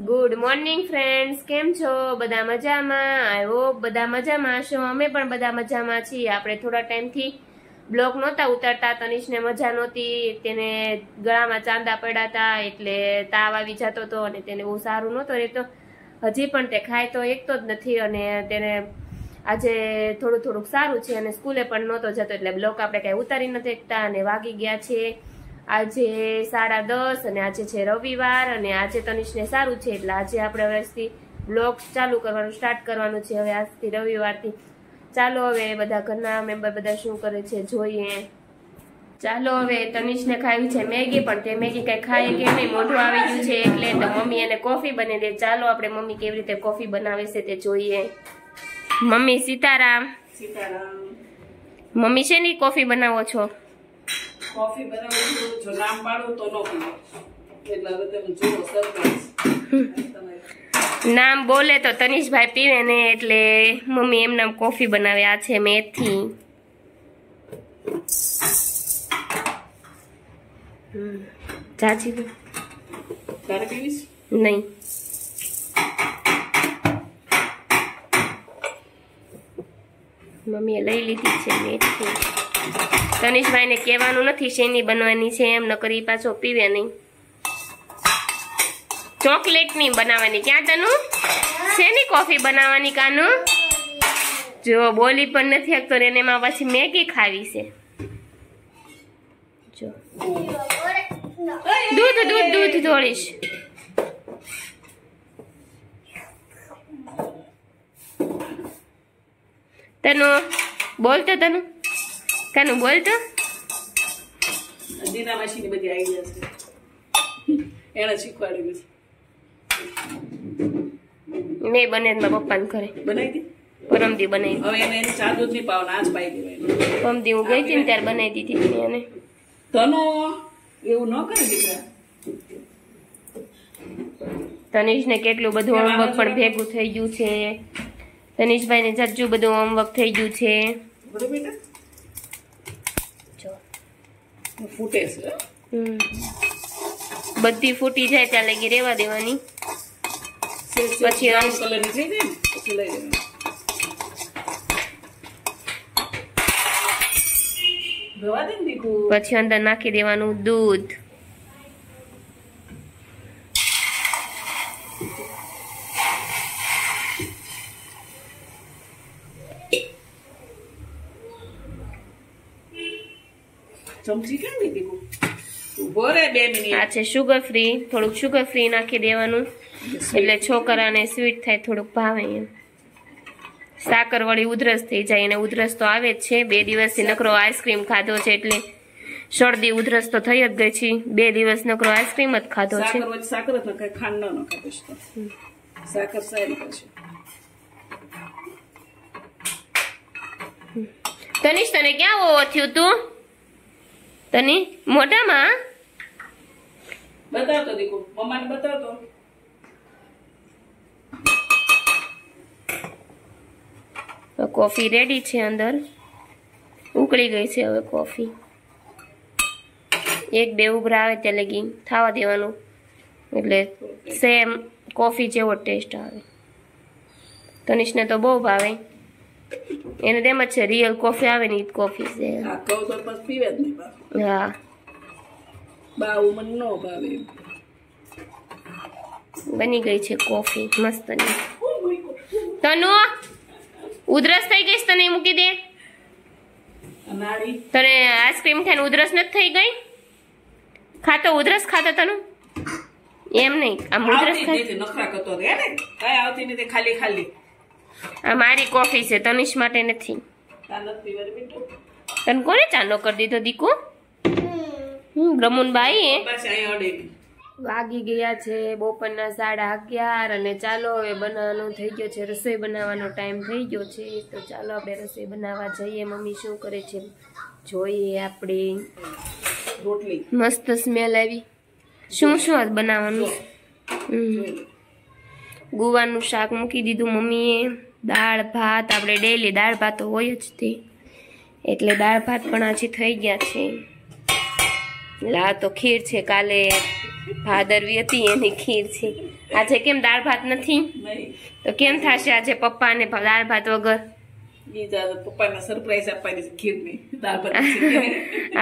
Good morning friends, કેમ છો? બધા મજામાં? આઈ હોપ બધા મજામાં હશો. અમે પણ બધા મજામાં છીએ. આપણે થોડા ટાઈમથી બ્લોગ નહોતા ઉતારતા. તનિષને મજા નહોતી, તેને ગળામાં ચાંદા પડ્યા હતા, એટલે તાવ આવી જતો હતો અને તેને બહુ સારું નહોતો રહેતો. હજી પણ તે ખાય તો એકતો જ નથી અને તેને આજે થોડુંક સારું છે અને સ્કૂલે પણ નહોતો જતો, એટલે બ્લોગ આપણે કઈ ઉતારી નથી શકતા. અને વાગી ગયા છે આજે 10:30 અને આજે છે રવિવાર અને આજે તનિષને સારું છે, એટલે આજે આપણે હવેથી બ્લોગ ચાલુ કરવાનું સ્ટાર્ટ કરવાનું છે. હવે આજથી રવિવારથી ચાલો હવે બધા ઘરના મેમ્બર બધા શું કરે છે જોઈએ. ચાલો હવે તનિષને ખાવી છે મેગી, પણ તે મેગી કઈ ખાય કે નહીં, મોઢું આવી ગયું છે એટલે તો મમ્મી એને કોફી બની દે. ચાલો આપણે મમ્મી કેવી રીતે કોફી બનાવે છે તે જોઈએ. મમ્મી સીતારામ. મમ્મી શેની કોફી બનાવો છો? કોફી બનાવું જો નામ પાડું તો નો પીવો, એટલે હવે તમે જુઓ સરપ્રાઈઝ. નામ બોલે તો તનિષભાઈ પીવે ને, એટલે મમ્મી એમ નામ કોફી બનાવે. આ છે મેથી. ચાચી તારે પીવીશ? નહીં, મમ્મીએ લઈ લીધી છે મેથી. તનિષભાઈને કહેવાનું નથી શેની બનવાની છે એમ, નકર ઈ પાછો પીવે નહીં. ચોકલેટની બનાવવાની. ક્યાં તનું શેની કોફી બનાવવાની કાનું? જો બોલી પણ નથી શકતો ને એમાં પછી મેગી ખાવી છે. જો દૂધ ઢોળીશ. તનુ બોલતો, તનુ કાનું બોલતો. દીના માસીની બધી આઈડિયા છે, એને શીખવાડ્યું છે. મેં બને મારા પપ્પાને ઘરે બનાવી દી, પરમદી બનાવી. હવે એને એની ચા દૂધ નહીં પાવના, આજ પાઈ દેવાય. પરમદી હું ગઈ હતી ને ત્યારે બનાવી દીધી હતી એને. તનો એવું ન કરે દીકરા. તનિષને કેટલું બધું હોમવર્ક પણ ભેગું થઈ ગયું છે. તનિષભાઈને જજ્જુ બધું હોમવર્ક થઈ ગયું છે. બરોબર બેટા, ફૂટે છે. બધી ફૂટી જાય ત્યાં લગી રેવા દેવાની. પછી કલરની થઈ જાય ને પછી લઈ લેવાની. રવા દે ને દીકુ. પછી અંદર નાખી દેવાનું દૂધ. ચમચી કેમ નહીં દીકુ? ઉભો રે 2 મિનિટ. આ છે શુગર ફ્રી. થોડુંક શુગર ફ્રી નાખી દેવાનું, એટલે છોકરાને સ્વીટ થાય, થોડુંક ભાવે એમ. સાકર વળી ઉધરસ થઈ જાય, અને ઉધરસ તો આવે જ છે. 2 દિવસથી નકરો આઈસ્ક્રીમ ખાધો છે, એટલે શરદી ઉધરસ તો થઈ જ ગઈ છે. 2 દિવસ નકરો આઈસ્ક્રીમ જ ખાધો છે. સાકર જ નખાય, ખાંડ ન નખાય. સાકર સારી પછી. તનિષ તને ક્યાં ઓવો થયું તું? તની મોઢામાં બતાવતો દીકુ, મમ્માને બતાવતો. કોફી રેડી છે, અંદર ઉકળી ગઈ છે. હવે કોફી 1-2 ઉભરા આવે ત્યાં લગી થવા દેવાનું, એટલે સેમ કોફી જેવો ટેસ્ટ આવે. તનિષને તો બહુ ભાવે, એને તેમ જ છે રિયલ કોફી આવે ને ઈ કોફી છે. હા, કહું તો પછી પીવે જ નહીં બા. હા, બાવું મને ન ભાવે. બની ગઈ છે કોફી મસ્તની. તનુ ઉધરસ થઈ ગઈ, તને મૂકી દે. નાળી તને આઈસ્ક્રીમ ખાઈને ઉધરસ નથી થઈ ગઈ? ખાતો ઉધરસ ખાતો તનુ? એમ નહીં, આમ ઉધરસ ખાય. નખરા કરતો રે ને, કઈ આવતી નથી, ખાલી ખાલી. આ મારી કોફી છે, તનિષ માટે નથી. તને કોને ચાંદો કરી દીધો દીકુ? બ્રહ્મુનબાઈ. વાગી ગયા છે બપોરના 11:30 અને ચાલો હવે બનાવવાનું થઈ ગયો છે. રસોઈ બનાવવાનો ટાઈમ થઈ ગયો છે, તો ચાલો આપણે રસોઈ બનાવવા જઈએ. મમ્મી શું કરે છે જોઈએ આપણે. રોટલી મસ્ત સ્મેલ આવી. શું આજ બનાવવાનું? ગુવારનું શાક મૂકી દીધું મમ્મીએ. દાળ ભાત, આપણે ડેલી દાળ ભાત હોય જ તે, એટલે દાળ ભાત પણ આજે થઈ ગયા છે. એટલે આ તો ખીર છે, કાલે ભાદરવી હતી એની ખીર છે. આજે કેમ દાળ ભાત નથી? નહીં તો કેમ થશે આજે પપ્પાને દાળ ભાત વગર? પપ્પાને સરપ્રાઈઝ આપવાની છે ખીરની દાળ ભાત.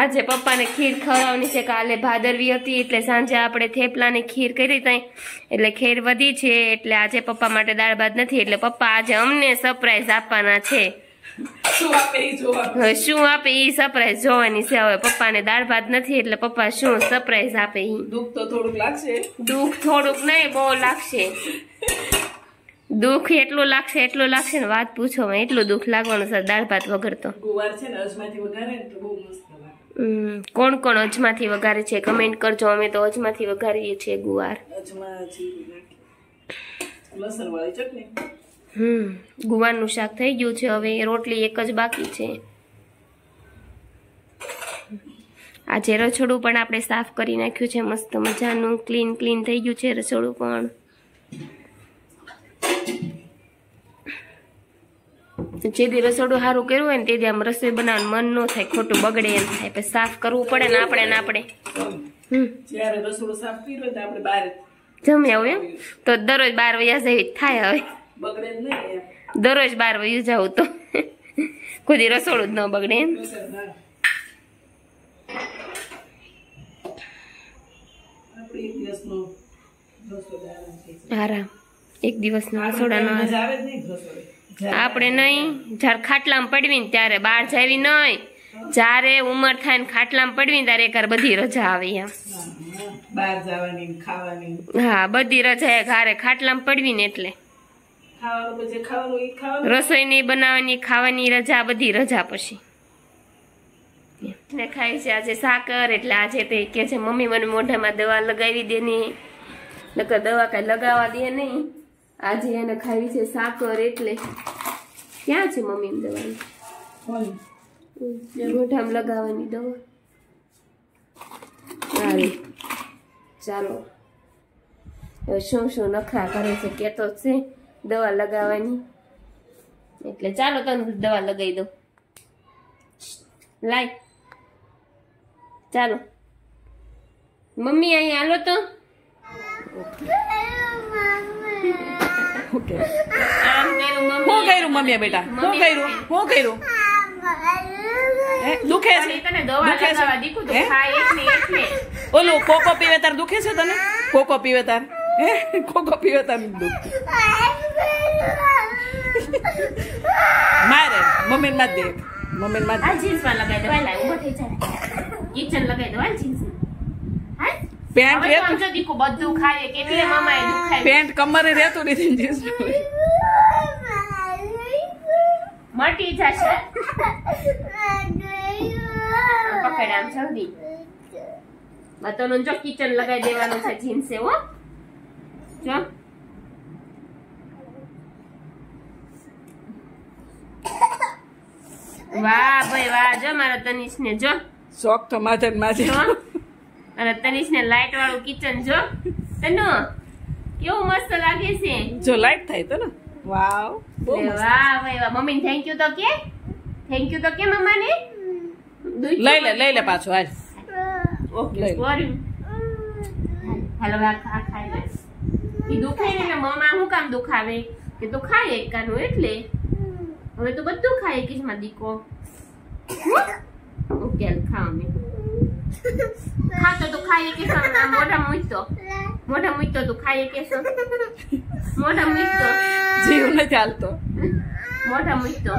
આજે પપ્પાને ખીર ખવડાવવાની છે. કાલે ભાદરવી હતી એટલે સાંજે આપણે થેપલાની ખીર કરી હતી, એટલે ખીર વધી છે, એટલે આજે પપ્પા માટે દાળ ભાત નથી. એટલે પપ્પા આજે અમને સરપ્રાઈઝ આપવાના છે. શું આપે એ જોવાનું. હવે શું આપે એ સરપ્રાઈઝ જોવાની છે. હવે પપ્પાને દાળ ભાત નથી એટલે પપ્પા શું સરપ્રાઈઝ આપે ઈ. દુઃખ તો થોડુંક લાગશે. દુઃખ થોડુંક નહીં, બહુ લાગશે. દુઃખ એટલું લાગશે ને વાત પૂછો, એટલું દુઃખ લાગવાનું છે દાળ ભાત વગર તો. ગુવાર છે ને અજમાથી વઘારે ને તો બહુ મસ્ત લાગે. કોણ કોણ અજમાથી વઘારે છે કમેન્ટ કરજો. અમે તો અજમાથી વઘારીએ છીએ ગુવાર. અજમા જીરું નાખી લસણ વાળી ચટણી. ગુવારનું શાક થઈ ગયું છે. હવે રોટલી એક જ બાકી છે. આજે રસોડું પણ આપણે સાફ કરી નાખ્યું છે, મસ્ત મજાનું ક્લીન થઈ ગયું છે રસોડું પણ. જેથી રસોડું સારું કર્યું હોય ને તેથી આમ રસોઈ બનાવવાનું મન ન થાય, ખોટું બગડે એમ થાય. પછી સાફ કરવું પડે ને આપણે. જ્યારે રસોડું સાફ કર્યું હોય તો આપણે બહાર જમ્યા હોય તો દરરોજ 12 વાગ્યા જેવી થાય. હવે બગડે જ નહીં, દરરોજ 12 વાગ્યું જાવ તો કોઈ રસોડું જ ન બગડે એમ. આરામ એક દિવસનો રસોડાનો આપણે નહીં. જયારે ખાટલામાં પડવી ને ત્યારે બહાર જાવી નહીં. જયારે ઉંમર થાય ને ખાટલામાં પડવી ને ત્યારે એકવાર બધી રજા આવે એમ. બહાર જવાની ખાવાની. હા, બધી રજા ઘરે ખાટલામાં પડવી ને એટલે રસોઈ નહીં બનાવવાની, ખાવાની રજા, બધી રજા પછી ને ખાય છે આજે સાકર. એટલે આજે તે કે છે મમ્મી મને મોઢામાં દવા લગાવી દે ને, નકર દવા કઈ લગાવવા દે નહીં. આજે એને ખાવી છે સાકર. એટલે ક્યાં છે મમ્મી દવાની? મોઢામાં લગાવવાની દવા. ચાલો શું નખરા કરે છે કેતો છે દવા લગાવવાની. એટલે ચાલો તને દવા લગાવી દો. લાય ચાલો મમ્મી અહીંયા હાલો તો. આમ કર્યું મમ્મી બેટા, શું કર્યું? દુખે છે તને દવા લગાવવા દીકું તો ખાય એટલે. ઓલું કોકો પીવે તાર દુખે છે તને? કોકો પીવે તાર દુખ મારે મમ્મી માં દે. આ જીન્સ માં લગાવી દો. લાય ઉભો થઈ જા. કિચન લગાવી દો. આ જીન્સ પેન્ટ હવે આમ જો દીકુ બધું ખાય કેટલે મમાએ દુખાય. પેન્ટ કમરે રહેતું નથી જીન્સ મટી જશે. પકડ આમ જલ્દી. બતોનું જો કિચન લગાવી દેવાનું છે જીન્સ. હો જો વાહ ભાઈ વાહ. જો મારા તનિષ ને જો શોખ તો માથે અને તનિષ ને લાઈટ વાળું કિચન જો. તનો કેવું મસ્ત લાગે છે. જો લાઈટ થાય તો ને વાવ. વાહ ભાઈ વાહ. મમ્મી થેન્ક યુ તો કે મમ્મા ને લઈ લે પાછો આજ. Okay sorry. હાલો આ ખાઈ લે. ઈ દુખાય ને મમ્મા હું કામ દુખાવે કે તો ખાય એકાનું. એટલે હવે તો બધું ખાય કે માં દીકો. ઓકે ખાવ ને ખાતો તો ખાય કે મોઢા મૂકતો તું ખાય કે મોઢા મૂકતો જીવ નથી ચાલતો. મોઢા મૂકતો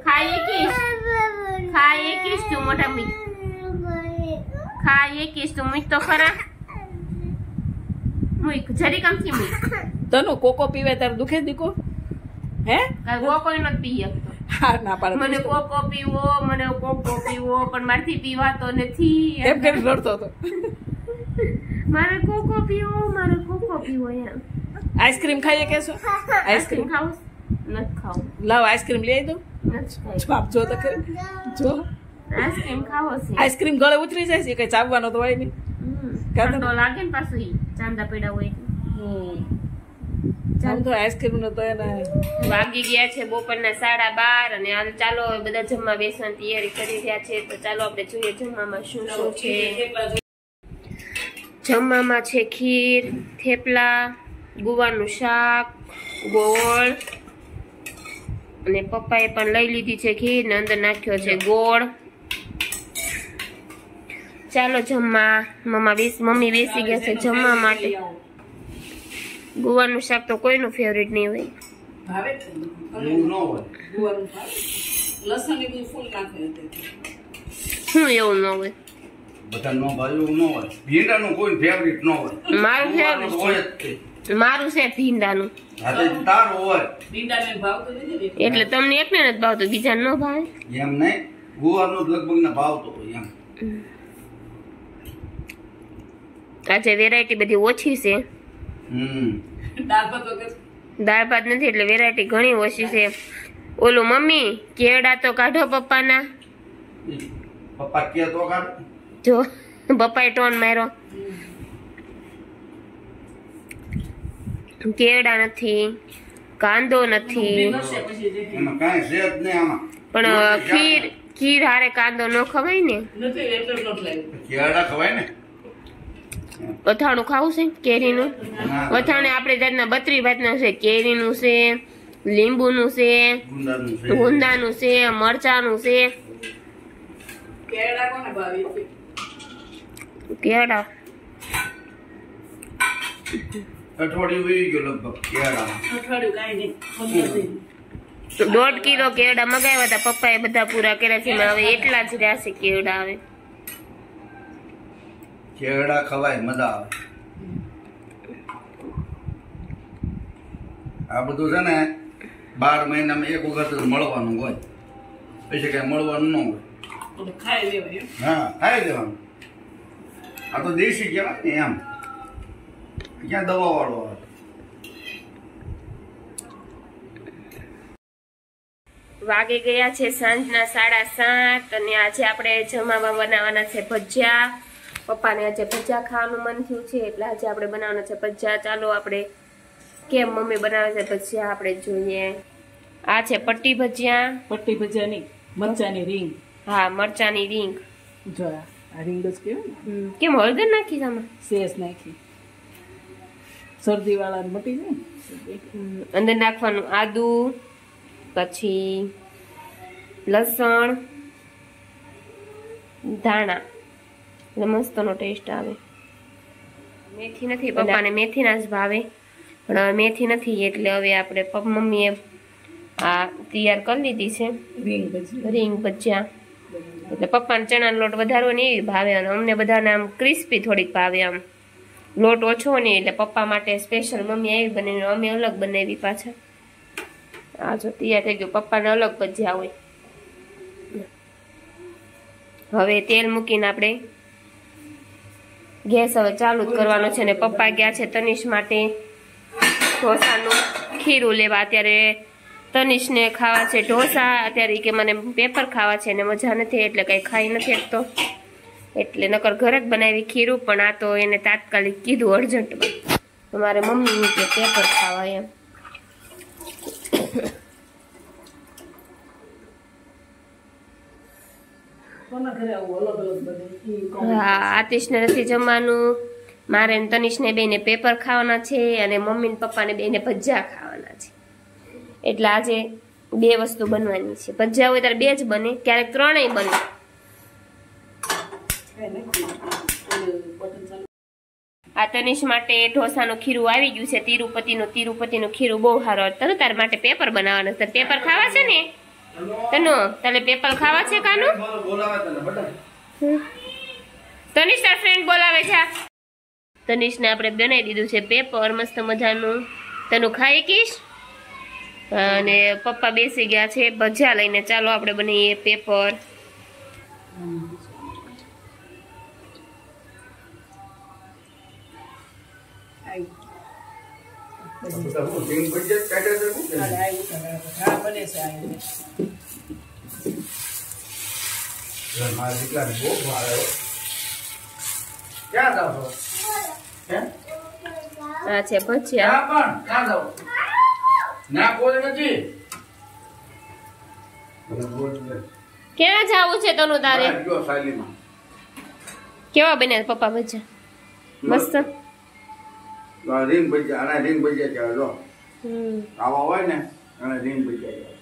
ખાય કે તું મોઢા મૂક. ખાય કે તું મૂકતો ખરા. મૂક જરી કમથી મૂક. તનો કોકો પીવે તાર દુખે દીકો? હે કોકો નથી પી શકતો. હા ના પાડે. મને કોકો પીવો પણ મારથી પીવાતો નથી. એમ કેમ રડતો હતો? મારે કોકો પીવો એમ. આઈસ્ક્રીમ ખાઈએ કે છો? આઈસ્ક્રીમ ખાવ? નથી ખાવું. લાવ આઈસ્ક્રીમ લઈ દો. બાપ જો તો ખરી. જો આઈસ્ક્રીમ ખાવો છે. આઈસ્ક્રીમ ગળે ઉતરી જાય છે કઈ ચાવવાનો તો હોય નહીં. ઠંડો લાગે ને પાછું ઈ ચાંદા પડ્યા હોય. તો આઈસ્ક્રીમ નો તો એને વાગી ગયા છે બપોરના 12:30 અને હાલ ચાલો બધા જમવા બેસવાની તૈયારી કરી રહ્યા છે. તો ચાલો આપણે જોઈએ જમવામાં શું છે. જમવામાં છે ખીર, થેપલા, ગુવારનું શાક, ગોળ, અને પપ્પાએ પણ લઈ લીધી છે ખીર ને અંદર નાખ્યો છે ગોળ. ચાલો જમવા. મમ્મી બેસી ગયા છે જમવા માટે. ગુવારનું શાક તો કોઈનું ફેવરેટ નહીં હોય. ભાવે છે એવું ન હોય ગુવાનું ભાવે લસણ એ બધું ફૂલ નાખે શું એવું ન હોય બધા નો ભાઈ એવું ન હોય ભીંડાનું કોઈ ફેવરિટ ન હોય મારું ફેવરિટ મારું છે ભીંડાનું આજે તારું હોય ભીંડાને ભાવતો નથી એટલે તમને એકને નથી ભાવતું બીજાને ન ભાવે એમ નહીં ગુવારનો લગભગ ને ભાવતો હોય એમ આજે વેરાયટી બધી ઓછી છે દાળ ભાત નથી એટલે વેરાયટી ઘણી ઓછી છે. ઓલું મમ્મી કેળા તો કાઢો પપ્પાના. પપ્પા કે તો કાઢ જો પપ્પાએ ટોન માર્યો. કેળા નથી, કાંદો નથી, એમાં કાંઈ છે જ નહીં આમાં પણ ખીર હારે કાંદો ન ખવાય ને. કેળા ખવાય ને અથાણું ખાવું છે કેરીનું. અથાણે આપણે જાતના 32 ભાતના છે. કેરીનું છે, લીંબુનું છે, ગુંદાનું છે, મરચાનું છે. કેળા અઠવાડિયું વી ગયો લગભગ કેળા 1.5 કિલો કેળા મગાવ્યા હતા પપ્પાએ બધા પૂરા કર્યા છે. હવે એટલા જ રહ્યા છે કેળા. આવે કેળા ખવાય મજા આવે. આ બધું છે ને 12 મહિનામાં એક વખત જ મળવાનું હોય પછી કઈ મળવાનું ન હોય. હા ખાઈ લેવાનું. આ તો દેશી કહેવાય ને એમ ક્યાં દવા વાળો આવે. વાગે ગયા છે સાંજના 7:30 અને આજે આપણે જમવામાં બનાવવાના છે ભજીયા. પપ્પાને આજે ભજીયા ખાવાનું મન થયું છે એટલે આજે આપણે બનાવવાના છે ભજીયા. ચાલો આપણે કેમ મમ્મી બનાવે છે ભજીયા આપણે જોઈએ. આ છે પટ્ટી ભજીયા. પટ્ટી ભજીયાની મરચાની રીંગ. હા મરચાની રીંગ. જો આ રીંગ જ કહેવાય. કેમ હળદર નાખી આમાં? સેસ નાખી શરદી વાળા મટી જાય. અંદર નાખવાનું આદુ, પછી લસણ, ધાણા, એટલે મસ્તનો ટેસ્ટ આવે. મેથી નથી, પપ્પાને મેથીના જ ભાવે પણ હવે મેથી નથી એટલે હવે આપણે મમ્મીએ આ તૈયાર કરી લીધી છે રીંગ ભજીયા. એટલે પપ્પાને ચણાનો લોટ વધારવો ને એવી ભાવે અને અમને બધાને આમ ક્રિસ્પી થોડીક ભાવે. આમ લોટ ઓછો નહીં એટલે પપ્પા માટે સ્પેશિયલ મમ્મી એવી બનાવી, અમે અલગ બનાવી પાછા. આ જો તૈયાર થઈ ગયું. પપ્પાને અલગ ભજીયા હોય. હવે તેલ મૂકીને આપણે ગેસ હવે ચાલુ જ કરવાનો છે. ને પપ્પા ગયા છે તનિષ માટે ઢોસાનું ખીરું લેવા. અત્યારે તનિષને ખાવા છે ઢોસા. અત્યારે કે મને પેપર ખાવા છે ને મજા નથી એટલે કઈ ખાઈ નથી શકતો એટલે નકર ઘરે જ બનાવી ખીરું. પણ આ તો એને તાત્કાલિક કીધું અર્જન્ટમાં મારે મમ્મી કે પેપર ખાવા એમ. હા આતિશને નથી જમવાનું. મારે તનિષને બેને પેપર ખાવાના છે અને મમ્મી ને પપ્પાને બેને ભજીયા ખાવાના છે. એટલે આજે 2 વસ્તુ બનવાની છે. ભજીયા હોય ત્યારે 2 જ બને, ક્યારેક 3 બને. આ તનિષ માટે ઢોસાનું ખીરું આવી ગયું છે. તિરુપતિનું ખીરું બહુ સારું. તને તાર માટે પેપર બનાવવાનું છે. પેપર ખાવા છે ને તનો? તારે પેપર ખાવા છે કાનુ? તનિષ તાર ફ્રેન્ડ બોલાવે છે. તનિષને આપણે બનાવી દીધું છે પેપર મસ્ત મજાનું. તનું ખાઈ કીશ. અને પપ્પા બેસી ગયા છે ભજીયા લઈને. ચાલો આપણે બનાવીએ પેપર. આ છે ભજીયા. ક્યાં જવું છે તનું તારે? કેવા બન્યા પપ્પા ભજીયા? મસ્ત રીંગ ભજીયા, આના રીંગ ભજીયા કહેવાય. જો હમ આવા હોય ને એને રીંગ ભજીયા કહેવાય.